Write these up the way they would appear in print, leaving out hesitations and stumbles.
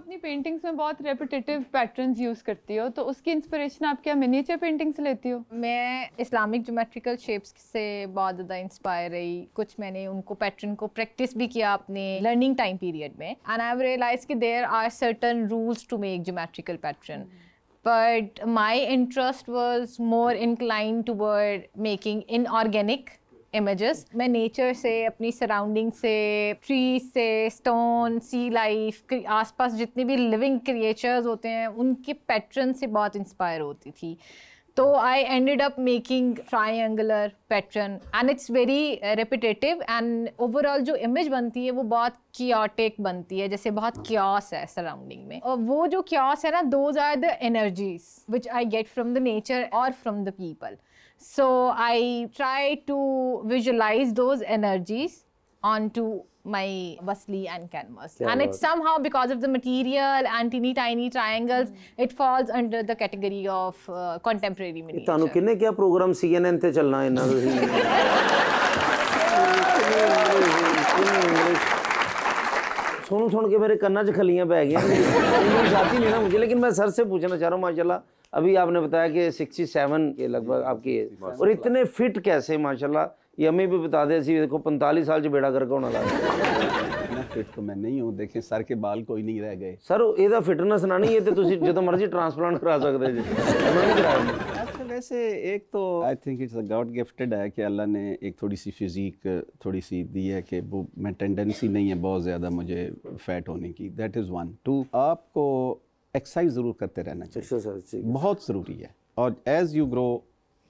अपनी पेंटिंग्स में बहुत रेपिटेटिव पैटर्न्स यूज करती हो, तो उसकी इंस्पिरेशन आप क्या मिनिएचर पेंटिंग से लेती हो? मैं इस्लामिक ज्योमेट्रिकल शेप्स से बहुत ज़्यादा इंस्पायर रही। कुछ मैंने उनको पैटर्न को प्रैक्टिस भी किया अपने लर्निंग टाइम पीरियड में, एंड आई हैव रियलाइज कि there are certain rules to make geometrical pattern, but my interest was more inclined toward making inorganic images. मैं नेचर से, अपनी सराउंडिंग से, ट्री से, स्टोन, सी लाइफ, आसपास जितने भी लिविंग क्रिएचर्स होते हैं उनके पैटर्न से बहुत इंस्पायर होती थी। तो I ended up making triangular pattern and it's very repetitive, and overall जो इमेज बनती है वो बहुत कियोटिक बनती है, जैसे बहुत क्योस है सराउंडिंग में। और वो जो क्योस है ना, those are the energies which I get from the nature और from the people. So I try to visualize those energies onto my Vasli and canvas, and it's somehow because of the material and teeny triangles, it falls under the category of contemporary miniature. ਤੁਹਾਨੂੰ ਕਿੰਨੇ ਕਿਹਾ programme CNN ਤੇ ਚੱਲਣਾ ਇਹਨਾਂ ਦਾ? सुन के मेरे कन्ना च खलियाँ पै गई, इंग्लिश आती नहीं ना मुझे, लेकिन मैं सर से पूछना चाह रहा हूँ, माशाल्लाह अभी आपने बताया कि 67 के लगभग आपकी एज, और इतने फिट कैसे माशाल्लाह, ये हमें भी बता दें, देखो 45 साल से बेड़ा करके होना लगा। फिट तो मैं नहीं हूँ, देखें सर के बाल कोई नहीं रह गए सर, ਇਹਦਾ ਫਿਟਨੈਸ ਨਾ ਨਹੀਂ, ਇਹ ਤੇ ਤੁਸੀਂ ਜਦੋਂ ਮਰਜ਼ੀ ਟ੍ਰਾਂਸਪਲਾंट करा सकते जी, मैं नहीं कराया। वैसे एक तो I think it's God gifted है कि अल्लाह ने एक थोड़ी सी फिज़ीक थोड़ी सी दी है कि वो मैं टेंडेंसी नहीं है बहुत ज़्यादा मुझे फैट होने की, दैट इज़ वन। टू, आपको एक्सरसाइज ज़रूर करते रहना चाहिए, बहुत ज़रूरी है, और एज़ यू ग्रो,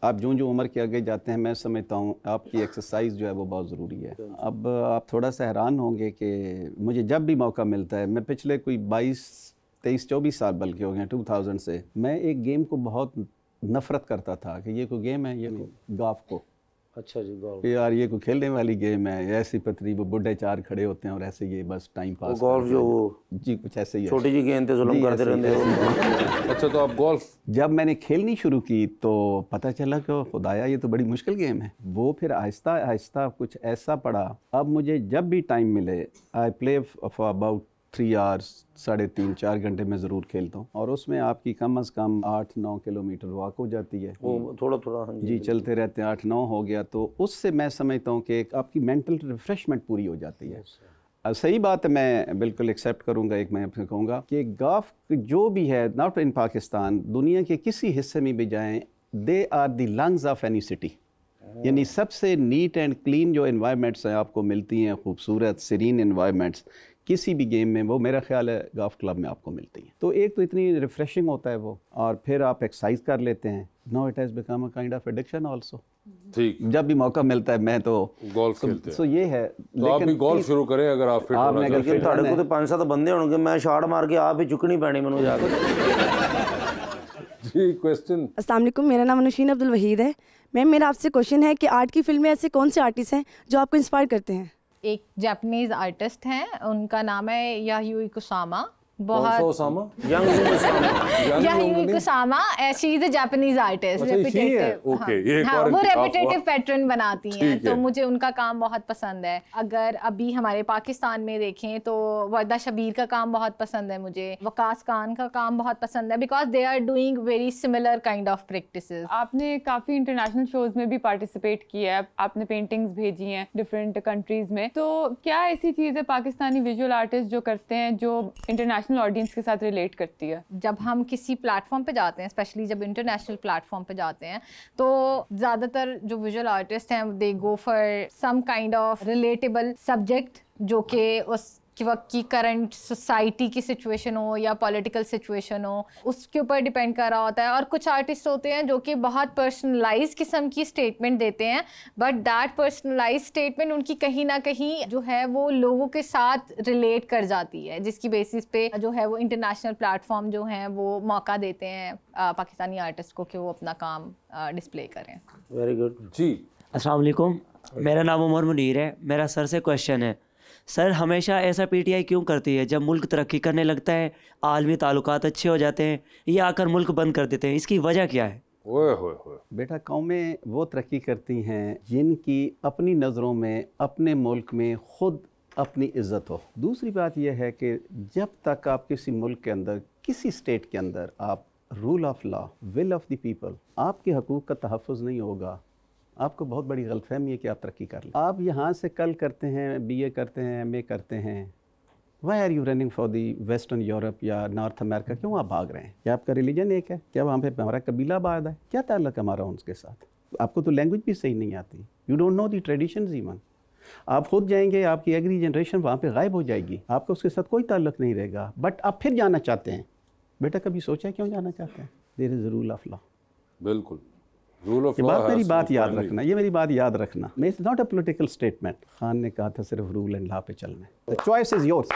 आप जो उम्र के आगे जाते हैं, मैं समझता हूँ आपकी एक्सरसाइज जो है वो बहुत ज़रूरी है। अब आप थोड़ा सा हैरान होंगे कि मुझे जब भी मौका मिलता है, मैं पिछले कोई 22-23-24 साल बल्कि हो गए 2000 से, मैं एक गेम को बहुत नफ़रत करता था कि ये कोई गेम है, ये गोल्फ को, अच्छा जी गोल्फ, यार ये कोई खेलने वाली गेम है, ऐसी पतली वो बुढ़े चार खड़े होते हैं और ऐसे ये बस टाइम पास, गोल्फ जो जी कुछ ऐसे ही है, छोटी जी गेंद पे जुल्म करते रहते हो। अच्छा, तो आप गोल्फ जब मैंने खेलनी शुरू की तो पता चला कि खुदाया ये तो बड़ी मुश्किल गेम है। वो फिर आहिस्ता आहिस्ता कुछ ऐसा पड़ा, अब मुझे जब भी टाइम मिले I play for about 3 hours, 3.5-4 घंटे में ज़रूर खेलता हूँ, और उसमें आपकी कम से कम 8-9 किलोमीटर वॉक हो जाती है, वो थोड़ा जी चलते रहते हैं, 8-9 हो गया, तो उससे मैं समझता हूँ कि आपकी मेंटल रिफ्रेशमेंट पूरी हो जाती है। अब सही बात है, मैं बिल्कुल एक्सेप्ट करूँगा, एक मैं आपसे कहूँगा कि गोल्फ जो भी है, नॉट इन पाकिस्तान, दुनिया के किसी हिस्से में भी जाएँ, they are the lungs of any city, यानी सबसे नीट एंड क्लीन जो इन्वायरमेंट्स हैं आपको मिलती हैं, खूबसूरत सीरीन इन्वायरमेंट्स, किसी भी गेम में वो मेरा ख्याल है गोल्फ क्लब में आपको मिलती है। तो एक तो इतनी रिफ्रेशिंग होता है वो, और फिर आप एक्सरसाइज कर लेते हैं। No it has become a kind of addiction also. ठीक, जब भी मौका मिलता है मैं तो गोल्फ खेलते हैं। तो ये है, तो आप भी गोल्फ शुरू करें अगर आप फिट होना चाहते हैं। ਤੁਹਾਡੇ ਕੋਲ ਤੇ 5-7 ਬੰਦੇ ਹੋਣਗੇ, ਮੈਂ ਸ਼ਾਟ ਮਾਰ ਕੇ ਆਪ ਹੀ ਚੁੱਕਣੀ ਪੈਣੀ ਮੈਨੂੰ ਜਾ के। जी क्वेश्चन। अस्सलाम वालेकुम, मेरा नाम अनुशीन अब्दुल वहीद है। मैम, मेरा आपसे क्वेश्चन है कि आर्ट की फील्ड में ऐसे कौन से आर्टिस्ट हैं जो आपको इंस्पायर करते हैं? एक जापानीज आर्टिस्ट हैं, उनका नाम है Yayoi Kusama. Osama, Kusama, she is a Japanese artist, repetitive, हाँ, वो रेपिटेटिव पैटर्न बनाती हैं, तो मुझे उनका काम बहुत पसंद है। अगर अभी हमारे पाकिस्तान में देखें तो वर्दा शबीर का काम बहुत पसंद है मुझे, वकास खान का काम बहुत पसंद है, because they are doing very similar kind of practices. आपने काफ़ी इंटरनेशनल शोज में भी पार्टिसिपेट किया है, आपने पेंटिंग्स भेजी हैं डिफरेंट कंट्रीज में, तो क्या ऐसी चीज़ है पाकिस्तानी विजुअल आर्टिस्ट जो करते हैं जो इंटरनेशनल ऑडियंस के साथ रिलेट करती है? जब हम किसी प्लेटफॉर्म पे जाते हैं, स्पेशली जब इंटरनेशनल प्लेटफॉर्म पे जाते हैं, तो ज़्यादातर जो विजुअल आर्टिस्ट हैं they go for some kind of relatable subject, जो कि उस वक्त की करंट सोसाइटी की सिचुएशन हो या पॉलिटिकल सिचुएशन हो, उसके ऊपर डिपेंड कर रहा होता है। और कुछ आर्टिस्ट होते हैं जो कि बहुत पर्सनलाइज किस्म की स्टेटमेंट देते हैं, बट दैट पर्सनलाइज स्टेटमेंट उनकी कहीं ना कहीं जो है वो लोगों के साथ रिलेट कर जाती है, जिसकी बेसिस पे जो है वो इंटरनेशनल प्लेटफॉर्म जो हैं वो मौका देते हैं पाकिस्तानी आर्टिस्ट को कि वो अपना काम डिस्प्ले करें। वेरी गुड जी। अस्सलाम वालेकुम, मेरा नाम उमर मुनीर है। मेरा सर से क्वेश्चन है, सर हमेशा ऐसा पीटीआई क्यों करती है? जब मुल्क तरक्की करने लगता है, आलमी ताल्लुकात अच्छे हो जाते हैं, ये आकर मुल्क बंद कर देते हैं, इसकी वजह क्या है? ओए होए होए। बेटा, कौमें वो तरक्की करती हैं जिनकी अपनी नज़रों में अपने मुल्क में ख़ुद अपनी इज़्ज़त हो। दूसरी बात यह है कि जब तक आप किसी मुल्क के अंदर, किसी स्टेट के अंदर आप rule of law, will of the people, आपके हकूक़ का तहफ़्फ़ुज़ नहीं होगा, आपको बहुत बड़ी गलतफ़हमी है कि आप तरक्की कर लें। आप यहाँ से कल करते हैं, BA करते हैं, MA करते हैं, why are you running for the western Europe या नॉर्थ अमेरिका, क्यों आप भाग रहे हैं? क्या आपका रिलीजन एक है? क्या वहाँ पे हमारा कबीला आबाद है? क्या ताल्लुक़ हमारा उनके साथ? आपको तो लैंग्वेज भी सही नहीं आती, you don't know the traditions even. आप खुद जाएंगे, आपकी अगली जनरेशन वहाँ पे गायब हो जाएगी, आपका उसके साथ कोई ताल्लुक़ नहीं रहेगा, बट आप फिर जाना चाहते हैं। बेटा कभी सोचा है क्यों जाना चाहते हैं? There is rule of law. बिल्कुल, रूल ऑफ लॉ। मेरी बात याद रखना, ये मेरी बात याद रखना। It's not a political statement. Khan ने कहा था सिर्फ रूल एंड लॉ पे चलना है। The choice is yours.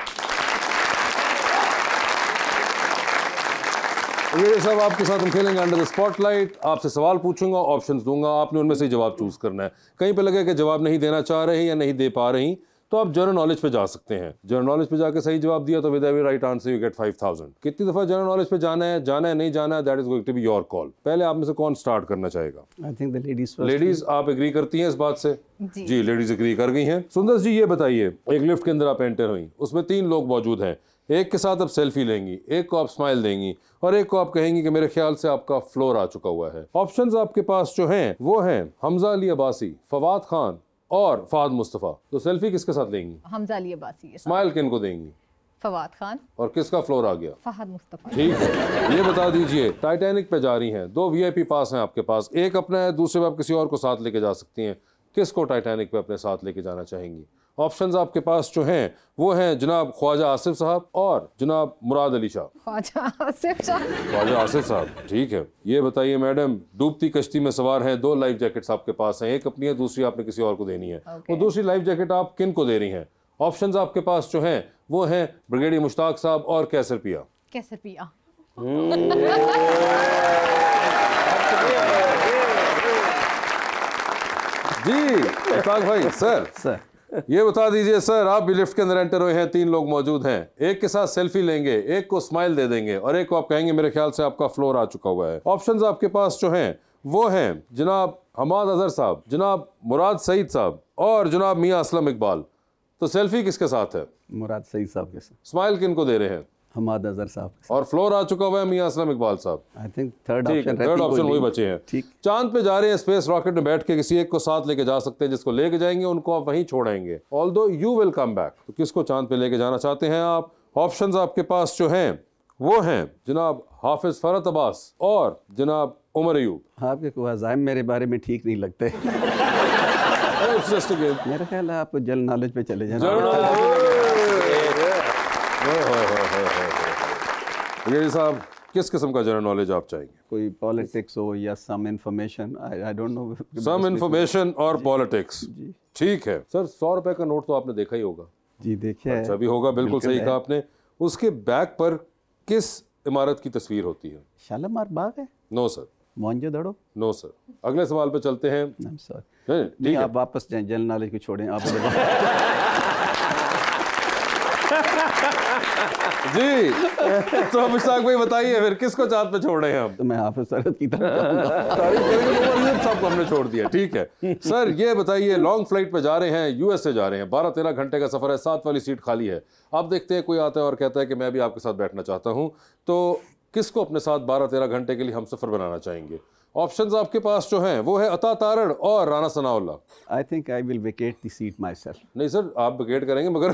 ये सब आपके साथ हम खेलेंगे अंडर द स्पॉटलाइट। आपसे सवाल पूछूंगा, ऑप्शंस दूंगा, आपने उनमें से जवाब चूज करना है। कहीं पे लगे कि जवाब नहीं देना चाह रहे हैं या नहीं दे पा रही, तो आप जनरल नॉलेज पे जा सकते हैं। जनरल नॉलेज पे जाके सही जवाब दिया तो with every right answer you get 5000। कितनी दफा जनरल नॉलेज पे जाना है, नहीं जाना है, that is going to be your call. पहले आप में से कौन स्टार्ट करना चाहेगा? I think the ladies first. Ladies, आप एग्री करती हैं इस बात से? जी लेडीज एग्री कर गई हैं। सुंदर जी ये बताइए, एक लिफ्ट के अंदर आप एंटर हुई, उसमें 3 लोग मौजूद हैं। एक के साथ आप सेल्फी लेंगी, एक को आप स्माइल देंगी और एक को आप कहेंगी कि मेरे ख्याल से आपका फ्लोर आ चुका हुआ है। ऑप्शंस आपके पास जो हैं वो हैं हमजा अली अब्बासी, फवाद खान और फहद मुस्तफ़ा। तो सेल्फी किसके साथ लेंगी? हमजा अली अब्बासी। स्माइल किन को देंगी? फवाद खान। और किसका फ्लोर आ गया? फहद मुस्तफ़ा। ठीक है, ये बता दीजिए, टाइटैनिक पे जा रही हैं, 2 VIP पास हैं आपके पास, एक अपना है, दूसरे में आप किसी और को साथ लेके जा सकती हैं। किसको टाइटैनिक पे अपने साथ लेके जाना चाहेंगी? ऑप्शंस आपके पास जो हैं वो हैं जनाब ख्वाजा आसिफ साहब और जनाब मुराद अली शाह। ख्वाजा आसिफ साहब। ख्वाजा आसिफ साहब, ठीक है। ये बताइए मैडम, डूबती कश्ती में सवार हैं, 2 लाइफ जैकेट्स आपके पास हैं, एक अपनी है, दूसरी आपने किसी और को देनी है। वो दूसरी लाइफ जैकेट आप किन को दे रही हैं? ऑप्शंस आपके पास जो हैं वो हैं ब्रिगेडियर मुश्ताक साहब और कैसर पिया। कैसर पिया। जी मुश्ताक भाई, सर ये बता दीजिए सर, आप भी लिफ्ट के अंदर एंटर हुए हैं, 3 लोग मौजूद हैं, एक के साथ सेल्फी लेंगे, एक को स्माइल दे देंगे और एक को आप कहेंगे मेरे ख्याल से आपका फ्लोर आ चुका हुआ है। ऑप्शंस आपके पास जो हैं वो हैं जनाब हमाद अजहर साहब, जनाब मुराद सईद साहब और जनाब मियां असलम इकबाल। तो सेल्फी किसके साथ है? मुराद सईद साहब के साथ। स्माइल किन को दे रहे हैं? हमाद अजहर साहब। और फ्लोर आ चुका हुआ है मियां असलम इकबाल साहब। आई थिंक थर्ड ऑप्शन वही बचे हैं। ठीक। चांद पे जा रहे हैं, स्पेस रॉकेट में बैठ के किसी एक को साथ लेके जा सकते हैं, जिसको लेके जाएंगे उनको आप वहीं छोड़ेंगे, although you will come back. तो किसको चांद पे लेके जाना चाहते हैं आप? ऑप्शंस आपके पास जो हैं वो हैं जनाब हाफिज फरत अब्बास और जनाब उमर अयूब। आपके को अज़ाइम मेरे बारे में ठीक नहीं लगते। मेरा ख्याल है आप जनरल नॉलेज पे चले जाए। ये साहब, किस किस्म का जनरल नॉलेज आप चाहेंगे? कोई पॉलिटिक्स हो या some information, I don't know. Some information और पॉलिटिक्स, ठीक है सर। 100 रुपए का नोट तो आपने देखा ही होगा। जी देखिए। अच्छा भी होगा, बिल्कुल सही कहा आपने। उसके बैक पर किस इमारत की तस्वीर होती है? शालीमार बाग है? No sir. Mohenjodaro? No sir. अगले सवाल पे चलते हैं। ठीक है, आप वापस जाएं, जनरल नॉलेज को छोड़ें आप। जी तो मुश्ताक भाई बताइए फिर किसको चांद पे छोड़ रहे हैं हम? तो मैं हाफिज फरत की तरफ सबको हमने छोड़ दिया, ठीक है। सर ये बताइए, लॉन्ग फ्लाइट पे जा रहे हैं, US से जा रहे हैं, 12-13 घंटे का सफर है, 7 वाली सीट खाली है। आप देखते हैं कोई आता है और कहता है कि मैं भी आपके साथ बैठना चाहता हूँ, तो किसको अपने साथ 12-13 घंटे के लिए हम सफर बनाना चाहेंगे? ऑप्शंस आपके पास जो हैं वो है अता तारड़ और Rana Sanaullah. I think I will vacate the seat my self. नहीं सर, आप वेकेट करेंगे मगर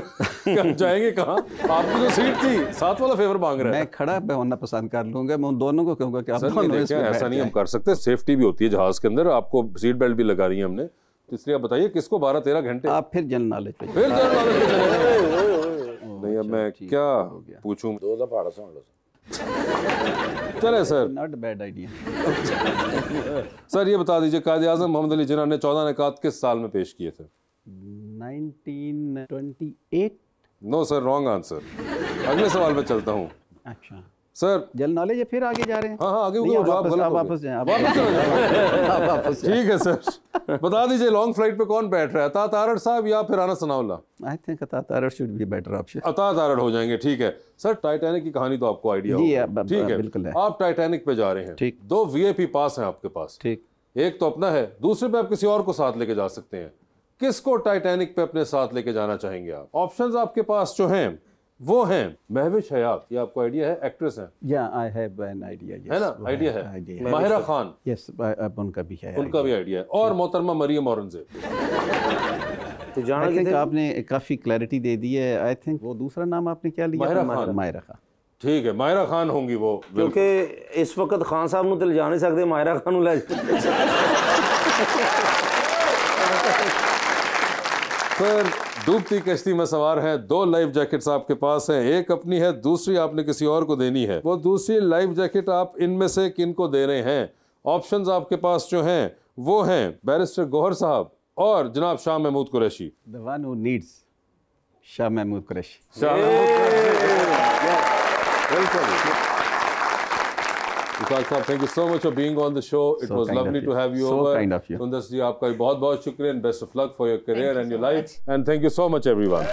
हम जाएंगे कहाँ? आपकी जो सीट थी, 7 वाला फेवर मांग रहे हैं। मैं खड़ा होना पसंद कर लूंगा, मैं उन दोनों को कहूंगा कि आप दोनों इसमें ऐसा नहीं हम कर सकते, सेफ्टी भी होती है जहाज के अंदर, आपको सीट बेल्ट भी लगा रही है हमने, तो इसलिए आप बताइए किसको 12-13 घंटे? आप फिर जनरल नॉलेज पे, फिर जनरल नॉलेज पे चलेंगे। नहीं अब मैं क्या पूछूं? 2 दफा सुन लो चले sir. Not bad idea. Sir ये बता दीजिए, कायदे आज़म मोहम्मद अली जिन्ना ने 14 निकात किस साल में पेश किए थे? 1928। No sir, wrong answer. अगले सवाल पे चलता हूँ। अच्छा सर, जनरल नॉलेज है, फिर आगे जा रहे हैं। हाँ आगे वापस जाएं, वापस ठीक है सर। बता दीजिए लॉन्ग फ्लाइट पे कौन बैठ रहा है, अता तारड़ साहब या फिर राना सनाउल्लाह? आई थिंक अता Tarar should be better option. अता तारड़ हो जाएंगे, ठीक है सर। टाइटैनिक की कहानी तो आपको आइडिया होगा, ठीक है, बिल्कुल है। आप टाइटैनिक पे जा रहे हैं, ठीक। 2 VIP पास हैं आपके पास, ठीक। एक तो अपना है, दूसरे पे आप किसी और को साथ लेके जा सकते हैं। किसको टाइटैनिक पे अपने साथ लेके जाना चाहेंगे आप? ऑप्शंस आपके पास जो हैं वो हैं महविश हयात, ये आपको आइडिया है, एक्ट्रेस हैं? या आई हैव एन आइडिया, है ना, आइडिया है। माहिरा खान, यस, अब उनका भी है, उनका भी आइडिया है। और मोहतरमा मरियम औरंगजेब। तो जाना आई थिंक किधर? आपने काफी क्लैरिटी दे दी है। आई थिंक वो दूसरा नाम आपने क्या लिया? माहिरा खान। माहिरा खान, ठीक है, माहिरा खान होंगी वो, क्योंकि इस वक्त खान साहब ਨੂੰ ਤੇ ਜਾ ਨਹੀਂ ਸਕਦੇ, ਮਾਇਰਾ ਖਾਨ ਨੂੰ ਲੈ फिर डूबती कश्ती में सवार हैं, 2 लाइफ जैकेट्स आपके पास हैं, एक अपनी है, दूसरी आपने किसी और को देनी है। वो दूसरी लाइफ जैकेट आप इनमें से किनको दे रहे हैं? ऑप्शंस आपके पास जो हैं वो हैं बैरिस्टर गौहर साहब और जनाब Shah Mahmood Qureshi. The one who needs Shah Mahmood Qureshi. Vikas साहब, thank you so much for being on the show. It was lovely to have you over. Sundar ji, आपका बहुत बहुत शुक्रिया and best of luck for your career and your life, and thank you so much everyone.